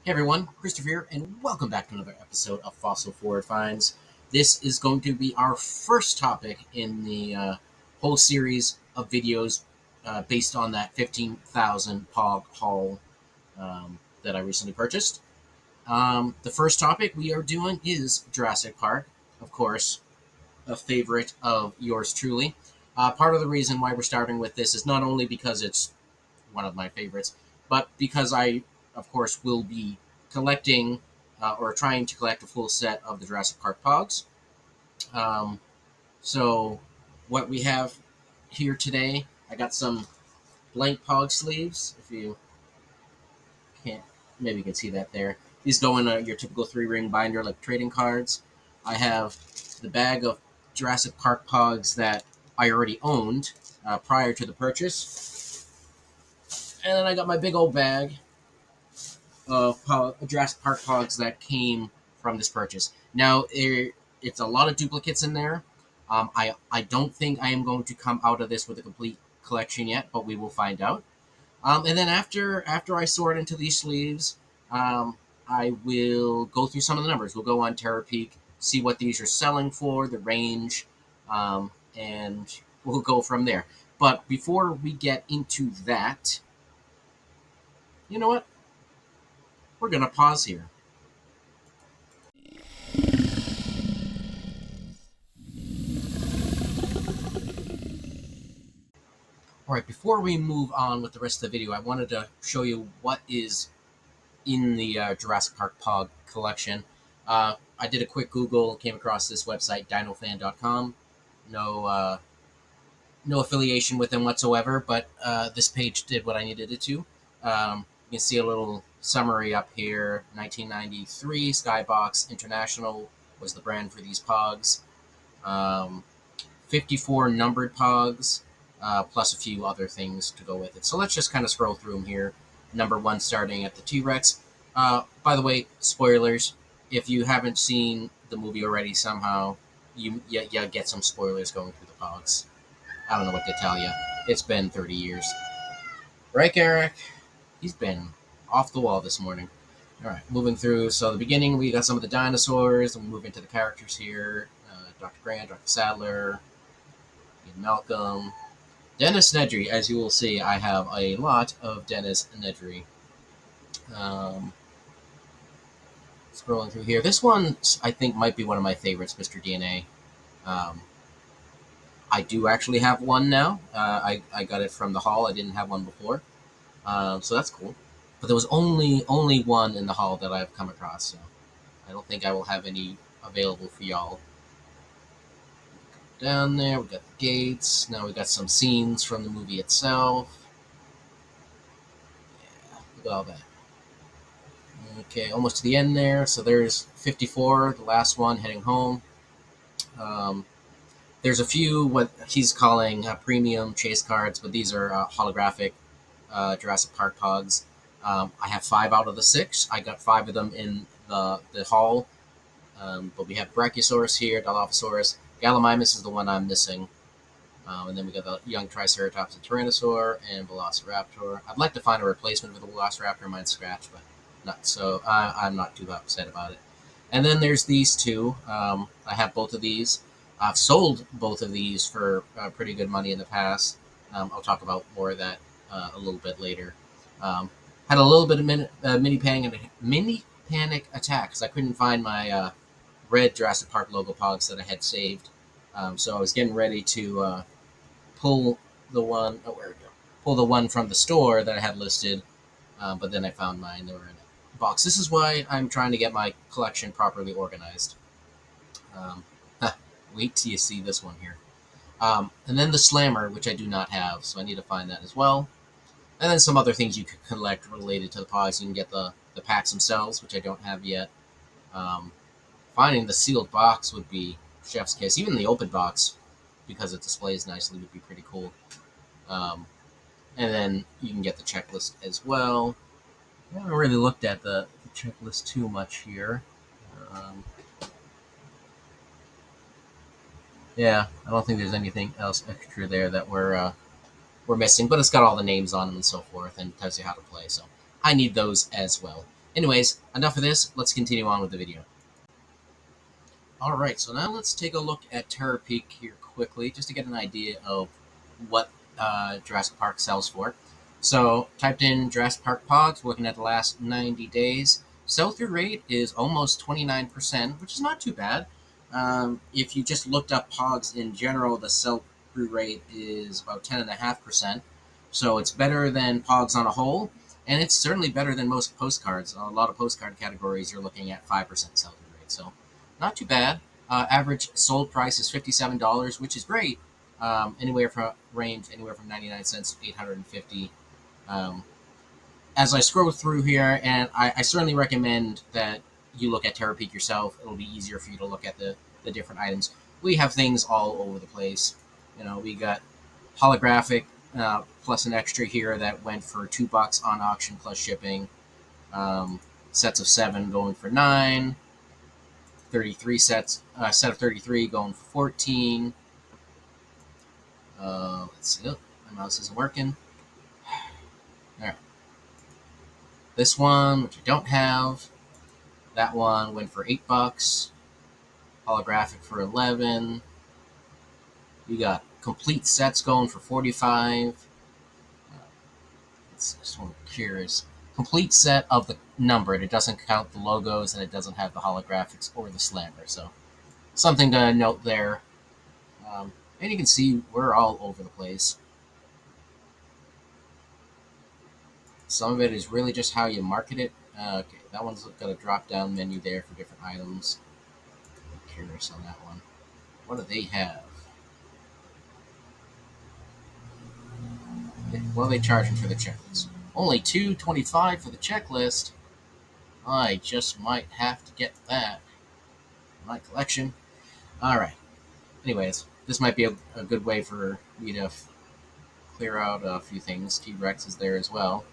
Hey everyone, Christopher here, and welcome back to another episode of Fossil Forward Finds. This is going to be our first topic in the whole series of videos based on that 15,000 POG haul that I recently purchased. The first topic we are doing is Jurassic Park, of course, a favorite of yours truly. Part of the reason why we're starting with this is not only because it's one of my favorites, but because I, of course, will be collecting or trying to collect a full set of the Jurassic Park POGs. Um, so, what we have here today, I got some blank POG sleeves. If you can't, maybe you can see that there. These go in your typical 3-ring binder like trading cards. I have the bag of Jurassic Park POGs that I already owned prior to the purchase. And then I got my big old bag of Jurassic Park pogs that came from this purchase. Now, it's a lot of duplicates in there. I don't think I am going to come out of this with a complete collection yet, but we will find out. And then after I sort into these sleeves, I will go through some of the numbers. We'll go on TerraPeak, see what these are selling for, the range, and we'll go from there. But before we get into that, you know what? We're going to pause here. All right, before we move on with the rest of the video, I wanted to show you what is in the Jurassic Park POG collection. I did a quick Google, came across this website, dinofan.com. No affiliation with them whatsoever, but this page did what I needed it to. You can see a little summary up here. 1993, Skybox International was the brand for these POGs. 54 numbered POGs, plus a few other things to go with it. So let's just kind of scroll through them here. Number 1 starting at the T-Rex. By the way, spoilers. If you haven't seen the movie already somehow, you get some spoilers going through the POGs. I don't know what to tell you. It's been 30 years. Right, Garak? He's been off the wall this morning. All right, moving through. So the beginning, we got some of the dinosaurs, and we move into the characters here. Dr. Grant, Dr. Sadler, Malcolm, Dennis Nedry. As you will see, I have a lot of Dennis Nedry. Scrolling through here, this one I think might be one of my favorites, Mr. DNA. I do actually have one now. I got it from the haul. I didn't have one before, so that's cool. But there was only one in the haul that I've come across, so I don't think I will have any available for y'all. Down there, we got the gates. Now we got some scenes from the movie itself. Yeah, look at all that. Okay, almost to the end there. So there's 54, the last one, heading home. There's a few what he's calling premium chase cards, but these are holographic Jurassic Park pogs. I have 5 out of the 6. I got 5 of them in the haul. But we have Brachiosaurus here, Dilophosaurus. Gallimimus is the one I'm missing. And then we got the young Triceratops and Tyrannosaur and Velociraptor. I'd like to find a replacement for the Velociraptor. Mine's scratched, but not so. I'm not too upset about it. And then there's these two. I have both of these. I've sold both of these for pretty good money in the past. I'll talk about more of that a little bit later. Had a little bit of mini panic attack because I couldn't find my red Jurassic Park logo pogs that I had saved. So I was getting ready to pull the one. Oh, where we go? Pull the one from the store that I had listed, but then I found mine. They were in a box. This is why I'm trying to get my collection properly organized. Wait till you see this one here. And then the Slammer, which I do not have, so I need to find that as well. And then some other things you could collect related to the pods. You can get the packs themselves, which I don't have yet. Finding the sealed box would be chef's kiss. Even the open box, because it displays nicely, would be pretty cool. And then you can get the checklist as well. I haven't really looked at the checklist too much here. Yeah, I don't think there's anything else extra there that we're missing, but it's got all the names on them and so forth, and tells you how to play. So I need those as well. Anyways, enough of this. Let's continue on with the video. All right, so now let's take a look at Terra Peak here quickly, just to get an idea of what Jurassic Park sells for. So, typed in Jurassic Park POGs, looking at the last 90 days. Sell-through rate is almost 29%, which is not too bad. If you just looked up POGs in general, the sell-through rate is about 10.5%. So it's better than POGs on a whole, and it's certainly better than most postcards. A lot of postcard categories, you're looking at 5% sell-through rate. So not too bad. Average sold price is $57, which is great. Anywhere from 99 cents to 850. As I scroll through here, and I certainly recommend that you look at Terra Peak yourself. It'll be easier for you to look at the different items. We have things all over the place. We got holographic plus an extra here that went for $2 on auction plus shipping. Sets of 7 going for 9. 33 sets, set of 33 going for 14. Let's see. Oh, my mouse isn't working. All right. This one, which I don't have. That one went for $8. Holographic for 11. You got complete sets going for 45. It's just one curious. Complete set of the numbered. It doesn't count the logos, and it doesn't have the holographics or the slammer. So something to note there. And you can see we're all over the place. Some of it is really just how you market it. Okay, that one's got a drop-down menu there for different items. I'm curious on that one. What do they have? What are they charging for the checklist? Only $2.25 for the checklist. I just might have to get that in my collection. All right. Anyways, this might be a good way for me to clear out a few things. T-Rex is there as well.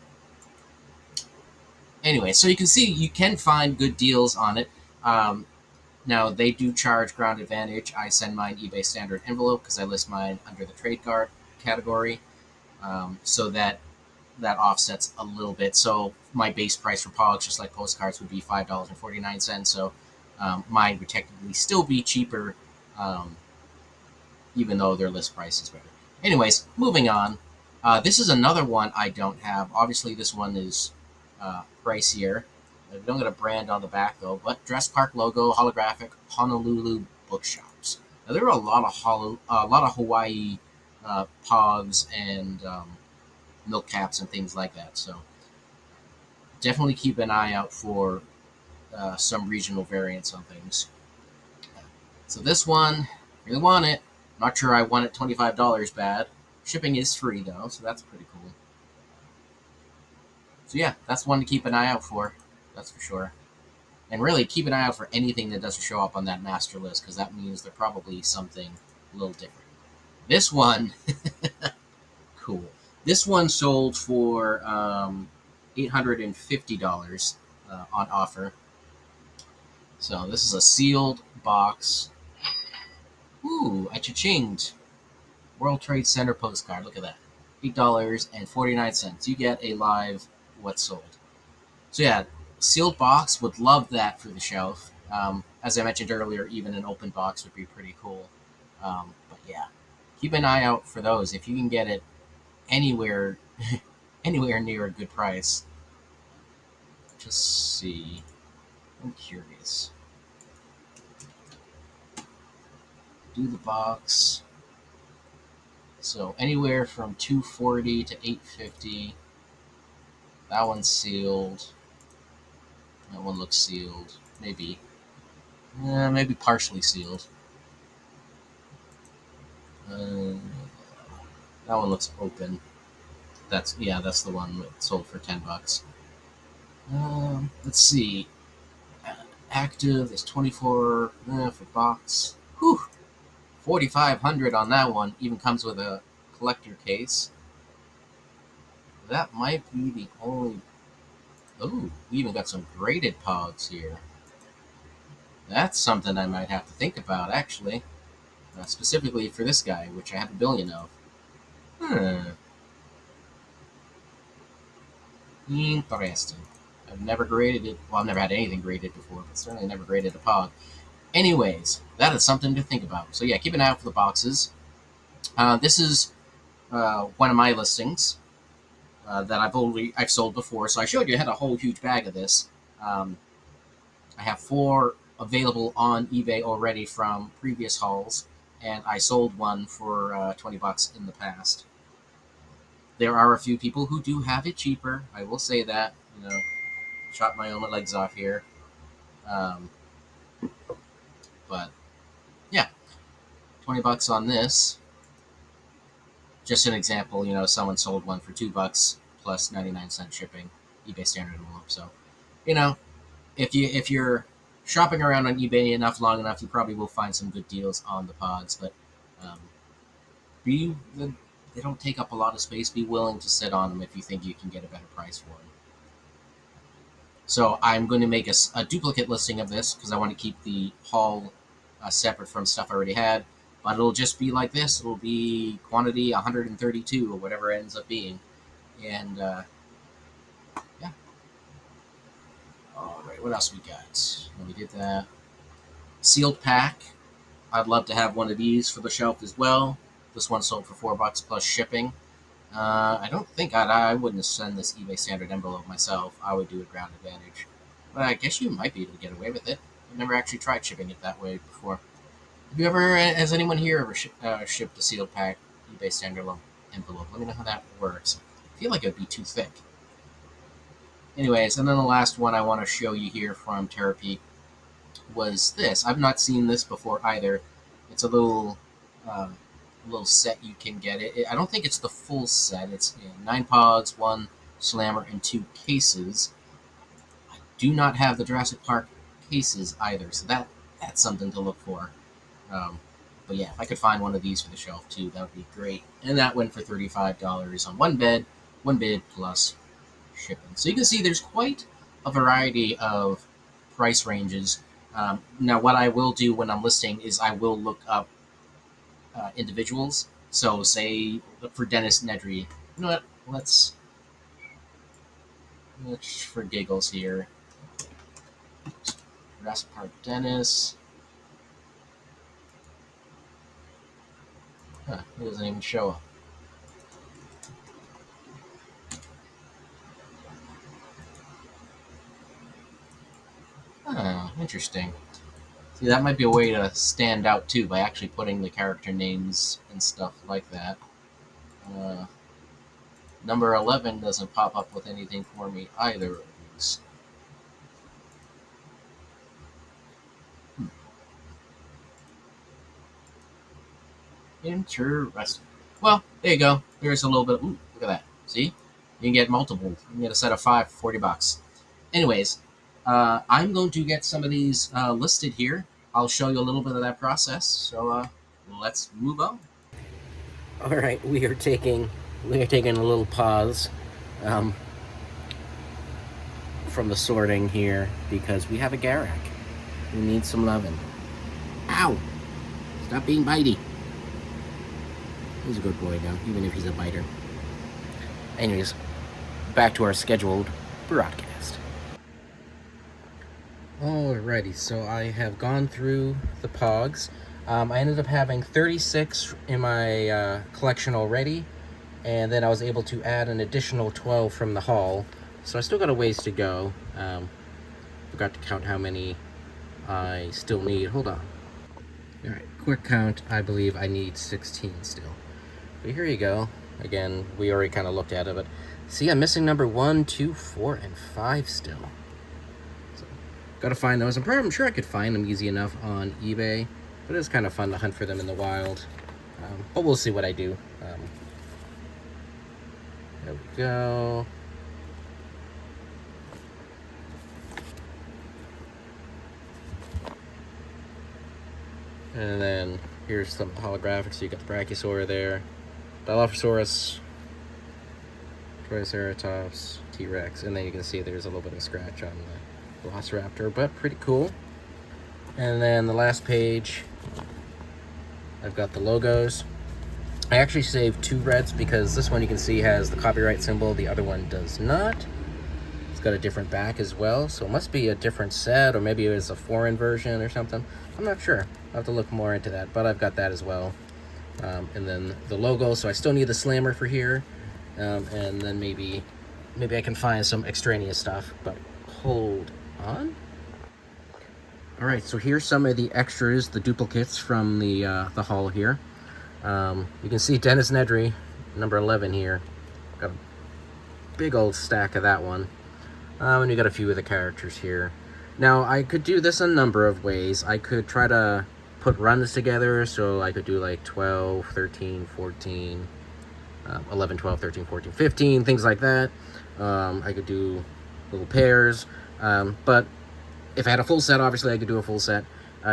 Anyway, so you can see you can find good deals on it. Now, they do charge Ground Advantage. I send mine eBay standard envelope because I list mine under the trade guard category. So that offsets a little bit. So my base price for POGs, just like postcards, would be $5.49. So mine would technically still be cheaper, even though their list price is better. Anyways, moving on. This is another one I don't have. Obviously, this one is pricier. I don't get a brand on the back though, but Jurassic Park logo, holographic, Honolulu bookshops. Now there are a lot of Hawaii POGs and milk caps and things like that. So definitely keep an eye out for some regional variants on things. So this one, really want it. Not sure I want it $25 bad. Shipping is free though, so that's pretty cool. So yeah, that's one to keep an eye out for. That's for sure. And really, keep an eye out for anything that doesn't show up on that master list, because that means they're probably something a little different. This one, cool. This one sold for $850 on offer. So this is a sealed box. Ooh, I cha-chinged. World Trade Center postcard. Look at that. $8.49. You get a live what's sold. So yeah, sealed box, would love that for the shelf. As I mentioned earlier, even an open box would be pretty cool. But yeah, keep an eye out for those. If you can get it anywhere near a good price. Just see. I'm curious. Do the box. So anywhere from $240 to $850. That one's sealed. That one looks sealed. Maybe partially sealed. That one looks open. That's the one that sold for $10. Let's see. Active. There's 24 for box. Whew. 4,500 on that one. Even comes with a collector case. That might be the only. Oh, we even got some graded POGs here. That's something I might have to think about, actually. Specifically for this guy, which I have a billion of. Interesting. I've never graded it. Well, I've never had anything graded before, but certainly never graded a POG. Anyways, that is something to think about. So yeah, keep an eye out for the boxes. This is one of my listings that I've sold before. So I showed you I had a whole huge bag of this. I have 4 available on eBay already from previous hauls, and I sold one for $20 in the past. There are a few people who do have it cheaper. I will say that. Shot my own legs off here. But yeah, $20 on this. Just an example, someone sold one for $2 plus 99-cent shipping, eBay standard envelope. So, if you're shopping around on eBay long enough, you probably will find some good deals on the pods. But they don't take up a lot of space. Be willing to sit on them if you think you can get a better price for them. So I'm going to make a duplicate listing of this because I want to keep the haul separate from stuff I already had. But it'll just be like this. It'll be quantity 132 or whatever it ends up being. And yeah. All right, what else we got? We did that. Sealed pack. I'd love to have one of these for the shelf as well. This one sold for $4 plus shipping. I don't think I wouldn't send this eBay standard envelope myself. I would do a ground advantage. But I guess you might be able to get away with it. I've never actually tried shipping it that way before. Has anyone here ever shipped a sealed pack eBay standard envelope? Let me know how that works. I feel like it would be too thick. Anyways, and then the last one I want to show you here from Terapeak was this. I've not seen this before either. It's a little set you can get. I don't think it's the full set. It's 9 pods, 1 slammer, and 2 cases. I do not have the Jurassic Park cases either, so that's something to look for. But yeah, if I could find one of these for the shelf too, that would be great. And that went for $35 on one bid plus shipping. So you can see there's quite a variety of price ranges. Now, what I will do when I'm listing is I will look up individuals. So say look for Dennis Nedry. You know what? Let's for giggles here. Jurassic Park Dennis. It doesn't even show up. Interesting. See, that might be a way to stand out too by actually putting the character names and stuff like that. Number 11 doesn't pop up with anything for me either of these. Interesting. Well, there you go. There's a little bit. Ooh, look at that. See? You can get multiple. You can get a set of 5 for $40. Anyways, I'm going to get some of these listed here. I'll show you a little bit of that process. So let's move on. All right, we are taking a little pause from the sorting here because we have a Garak who needs some loving. Ow! Stop being bitey. He's a good boy now, even if he's a biter. Anyways, back to our scheduled broadcast. Alrighty, so I have gone through the POGs. I ended up having 36 in my collection already, and then I was able to add an additional 12 from the haul. So I still got a ways to go. Forgot to count how many I still need. Hold on. Alright, quick count. I believe I need 16 still. But here you go. Again, we already kind of looked at it, but see, I'm missing number 1, 2, 4, and 5 still. So, gotta find those. I'm sure I could find them easy enough on eBay, but it's kind of fun to hunt for them in the wild. But we'll see what I do. There we go. And then here's some holographics. So you got the Brachiosaur there, Dilophosaurus, Triceratops, T-Rex, and then you can see there's a little bit of scratch on the Velociraptor, but pretty cool. And then the last page, I've got the logos. I actually saved 2 reds because this one you can see has the copyright symbol, the other one does not. It's got a different back as well, so it must be a different set, or maybe it was a foreign version or something. I'm not sure. I'll have to look more into that, but I've got that as well. And then the logo, so I still need the slammer for here. And then maybe I can find some extraneous stuff, but hold on. All right, so here's some of the extras, the duplicates from the haul here. You can see Dennis Nedry, number 11 here. Got a big old stack of that one. And you got a few of the characters here. Now, I could do this a number of ways. I could try to put runs together, so I could do like 12, 13, 14, 11, 12, 13, 14, 15, things like that. I could do little pairs, but if I had a full set, obviously I could do a full set.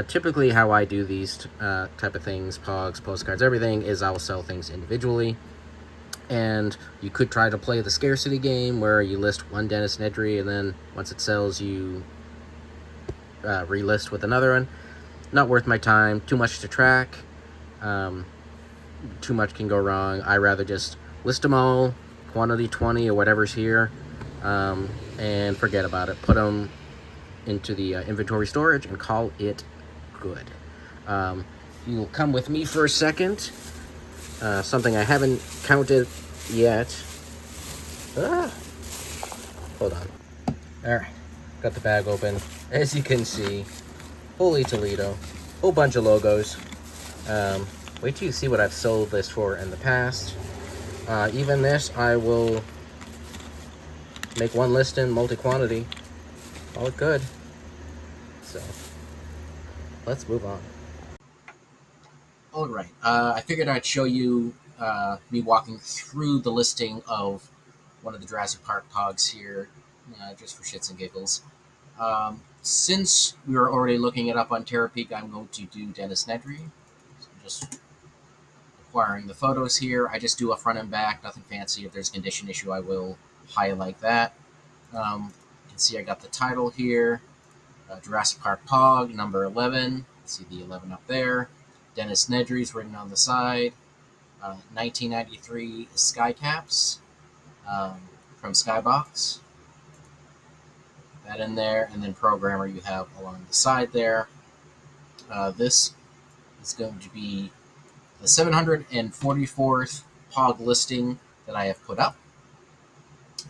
Typically how I do these type of things, POGs, postcards, everything, is I'll sell things individually. And you could try to play the scarcity game where you list one Dennis Nedry and then once it sells you relist with another one. Not worth my time, too much to track, too much can go wrong. I rather just list them all, quantity 20 or whatever's here, and forget about it. Put them into the inventory storage and call it good. You'll come with me for a second. Something I haven't counted yet. Hold on. Alright, got the bag open. As you can see, holy Toledo, whole bunch of logos. Wait till you see what I've sold this for in the past. Even this, I will make one listing, multi-quantity. Call it good. So, let's move on. Alright, I figured I'd show you me walking through the listing of one of the Jurassic Park POGs here, just for shits and giggles. Since we were already looking it up on Terapeak, I'm going to do Dennis Nedry. So I'm just acquiring the photos here. I just do a front and back, nothing fancy. If there's a condition issue, I will highlight that. You can see I got the title here, Jurassic Park POG, number 11. See the 11 up there. Dennis Nedry's written on the side. 1993 Skycaps from Skybox. That in there, and then programmer you have along the side there. This is going to be the 744th POG listing that I have put up.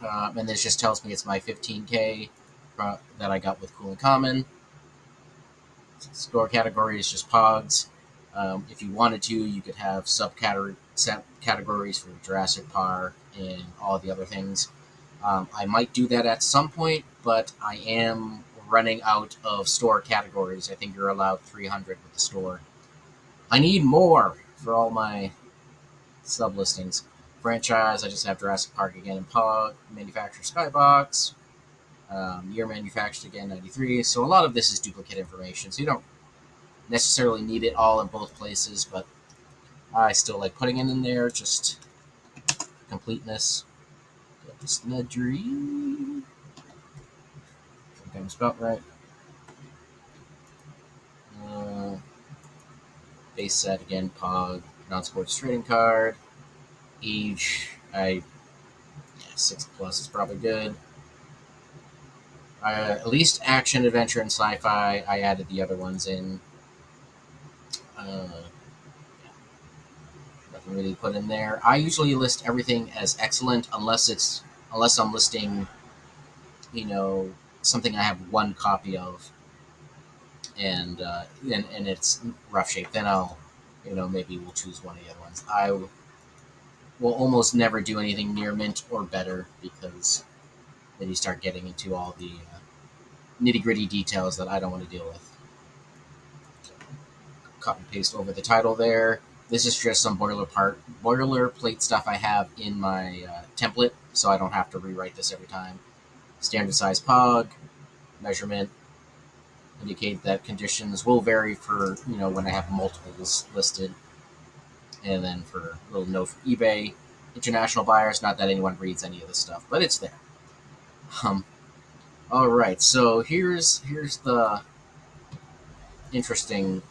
And this just tells me it's my 15K that I got with Cool and Common. Store category is just POGs. If you wanted to, you could have subcategories for Jurassic Park and all the other things. I might do that at some point, but I am running out of store categories. I think you're allowed 300 with the store. I need more for all my sub-listings. Franchise, I just have Jurassic Park again in POG. Manufacturer, Skybox. Year manufactured again, 93. So a lot of this is duplicate information, so you don't necessarily need it all in both places, but I still like putting it in there, just completeness. Dennis Nedry. I think I'm spelled right. Base set again, POG, non-sports trading card. Age, 6+ is probably good. At least action, adventure, and sci-fi. I added the other ones in. Nothing really put in there. I usually list everything as excellent unless I'm listing, something I have one copy of, and it's rough shape. Then I'll, maybe we'll choose one of the other ones. I will almost never do anything near mint or better, because then you start getting into all the nitty-gritty details that I don't want to deal with. Copy paste over the title there. This is just some boilerplate stuff I have in my template, so I don't have to rewrite this every time. Standard size POG, measurement, indicate that conditions will vary for, when I have multiples listed. And then for a little note for eBay, international buyers, not that anyone reads any of this stuff, but it's there. All right, so here's the interesting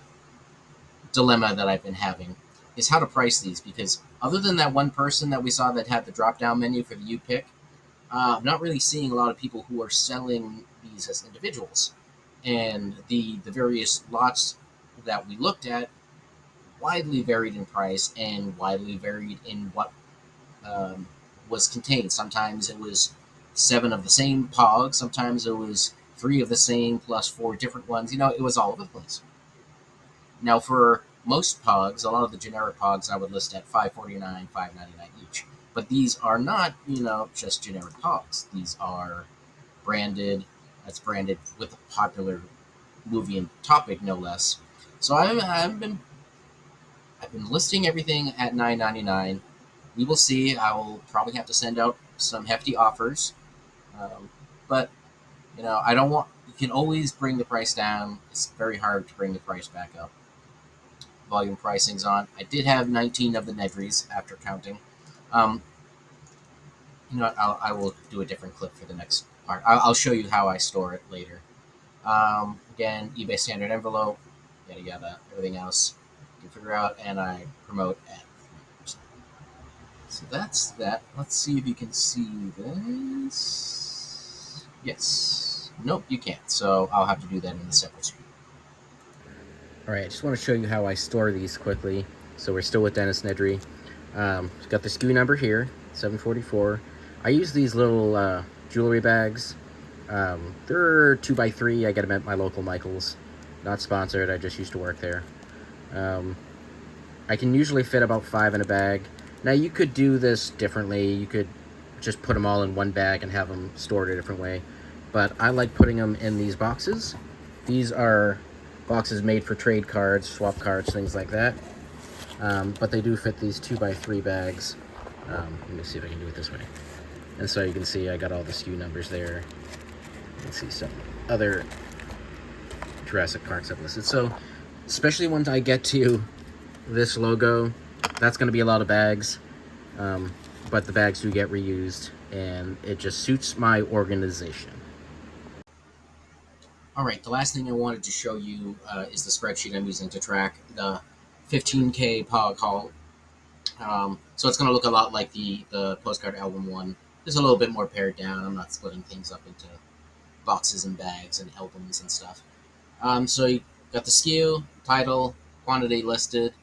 dilemma that I've been having, is how to price these, because other than that one person that we saw that had the drop-down menu for the you pick, I'm not really seeing a lot of people who are selling these as individuals. And the various lots that we looked at widely varied in price and widely varied in what um, was contained. Sometimes it was 7 of the same POG, sometimes it was 3 of the same plus 4 different ones. It was all over the place. Now, for most POGs, a lot of the generic POGs I would list at $5.49, $5.99 each. But these are not, just generic POGs. These are branded. That's branded with a popular movie and topic, no less. So I've been listing everything at $9.99. We will see. I will probably have to send out some hefty offers, but I don't want. You can always bring the price down. It's very hard to bring the price back up. Volume pricing's on. I did have 19 of the Negris after counting. Um, I will do a different clip for the next part. I'll show you how I store it later. Again, eBay standard envelope, yada yada, everything else you can figure out, and I promote at 3%. So that's that. Let's see if you can see this. Yes. Nope, you can't. So I'll have to do that in a separate screen. All right, I just want to show you how I store these quickly. So we're still with Dennis Nedry. Got the SKU number here, 744. I use these little jewelry bags. They're 2x3. I get them at my local Michael's. Not sponsored, I just used to work there. I can usually fit about 5 in a bag. Now you could do this differently. You could just put them all in one bag and have them stored a different way. But I like putting them in these boxes. These are boxes made for trade cards, swap cards, things like that. But they do fit these 2x3 bags. Let me see if I can do it this way. And so you can see I got all the SKU numbers there. You can see some other Jurassic Parks I've listed. So, especially once I get to this logo, that's going to be a lot of bags. But the bags do get reused, and it just suits my organization. All right, the last thing I wanted to show you is the spreadsheet I'm using to track the 15K POG haul. So it's going to look a lot like the Postcard Album one. Just a little bit more pared down. I'm not splitting things up into boxes and bags and albums and stuff. So you got the SKU, title, quantity listed,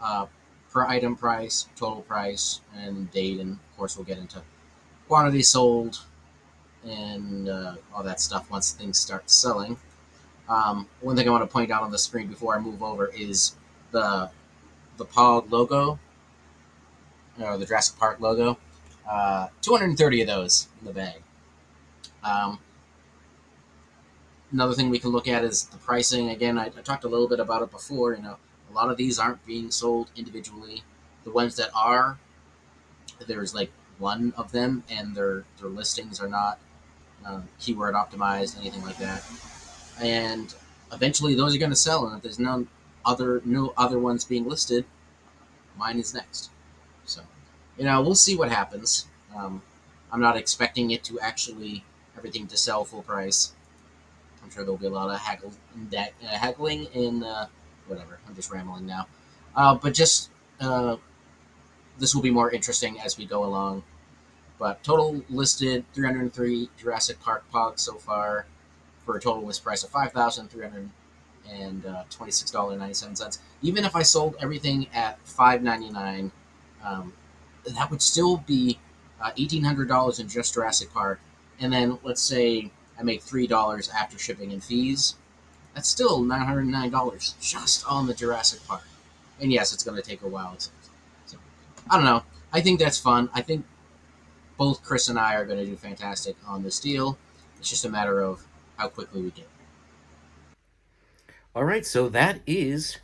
per item price, total price, and date, and of course we'll get into quantity sold and all that stuff once things start selling. One thing I want to point out on the screen before I move over is the POG logo, or the Jurassic Park logo. 230 of those in the bag. Another thing we can look at is the pricing. Again, I talked a little bit about it before. A lot of these aren't being sold individually. The ones that are, there's like one of them, and their listings are not keyword optimized, anything like that. And eventually, those are going to sell. And if there's no other ones being listed, mine is next. So, we'll see what happens. I'm not expecting it to actually everything to sell full price. I'm sure there'll be a lot of haggling and whatever. I'm just rambling now. But just this will be more interesting as we go along. But total listed 303 Jurassic Park POGs so far for a total list price of $5,326.97. Even if I sold everything at $5.99, that would still be $1,800 in just Jurassic Park. And then let's say I make $3 after shipping and fees. That's still $909 just on the Jurassic Park. And yes, it's going to take a while. So, I don't know. I think that's fun. I think both Chris and I are going to do fantastic on this deal. It's just a matter of how quickly we get it. All right, so that is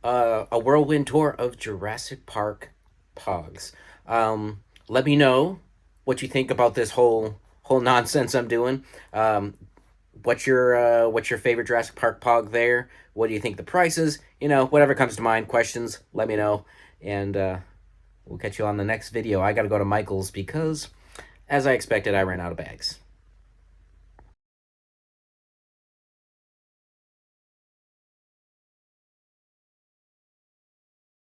a whirlwind tour of Jurassic Park POGs. Let me know what you think about this whole nonsense I'm doing. What's your favorite Jurassic Park POG there? What do you think the price is? Whatever comes to mind, questions, let me know. And we'll catch you on the next video. I got to go to Michael's because, as I expected, I ran out of bags.